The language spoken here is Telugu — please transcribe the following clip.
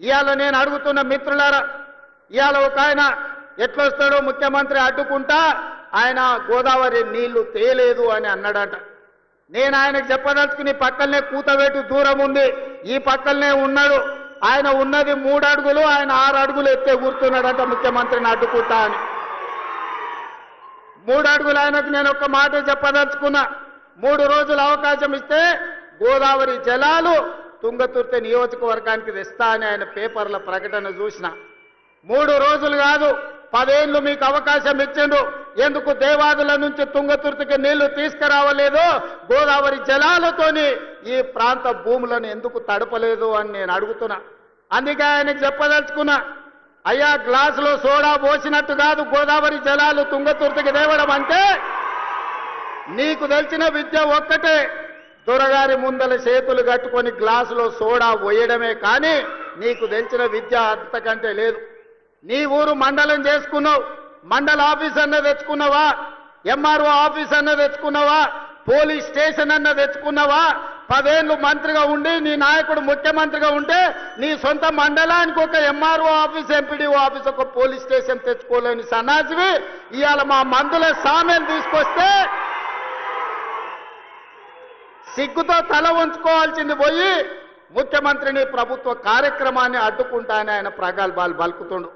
ఇవాళ నేను అడుగుతున్న మిత్రులారా, ఇవాళ ఒక ఆయన ఎట్లొస్తాడో ముఖ్యమంత్రి అడ్డుకుంటా ఆయన గోదావరి నీళ్లు తేలేదు అని అన్నాడట. నేను ఆయనకు చెప్పదలుచుకుని పక్కనే కూతవేటు దూరం ఉంది, ఈ పక్కనే ఉన్నాడు. ఆయన ఉన్నది 3 అడుగులు, ఆయన 6 అడుగులు ఎత్తే కూర్చున్నాడట ముఖ్యమంత్రిని అడ్డుకుంటా అని. 3 అడుగులు ఆయనకు నేను ఒక మాట చెప్పదలుచుకున్నా. 3 రోజులు అవకాశం ఇస్తే గోదావరి జలాలు తుంగతుర్తి నియోజకవర్గానికి తెస్తా అని ఆయన పేపర్ల ప్రకటన చూసిన. 3 రోజులు కాదు, 10 ఏళ్ళు మీకు అవకాశం ఇచ్చిండు. ఎందుకు దేవాదుల నుంచి తుంగతుర్తికి నీళ్లు తీసుకురావలేదు? గోదావరి జలాలతోని ఈ ప్రాంత భూములను ఎందుకు తడపలేదు అని నేను అడుగుతున్నా. అందుకే ఆయనకు చెప్పదలుచుకున్నా, అయ్యా గ్లాసులో సోడా పోసినట్టు కాదు గోదావరి జలాలు తుంగతుర్తికి తేవడం అంటే. నీకు తెలిసిన విద్య ఒక్కటే, దొరగారి ముందల చేతులు కట్టుకొని గ్లాసులో సోడా పోయడమే, కానీ నీకు తెలిసిన విద్య అంతకంటే లేదు. నీ ఊరు మండలం చేసుకున్నావు, మండల ఆఫీస్ అన్న తెచ్చుకున్నావా? ఎంఆర్ఓ ఆఫీస్ అన్న తెచ్చుకున్నావా? పోలీస్ స్టేషన్ అన్న తెచ్చుకున్నావా? 10 ఏళ్ళు మంత్రిగా ఉండి నీ నాయకుడు ముఖ్యమంత్రిగా ఉంటే నీ సొంత మండలానికి ఒక ఎంఆర్ఓ ఆఫీస్, ఎంపీడీఓ ఆఫీస్, ఒక పోలీస్ స్టేషన్ తెచ్చుకోలేని సన్నాసివి ఇవాళ మా మందుల సామెలు తీసుకొస్తే సిగ్గుతో తల ఉంచుకోవాల్సింది పోయి ముఖ్యమంత్రిని ప్రభుత్వ కార్యక్రమాన్ని అడ్డుకుంటానని ఆయన ప్రగల్భాలు పలుకుతుండు.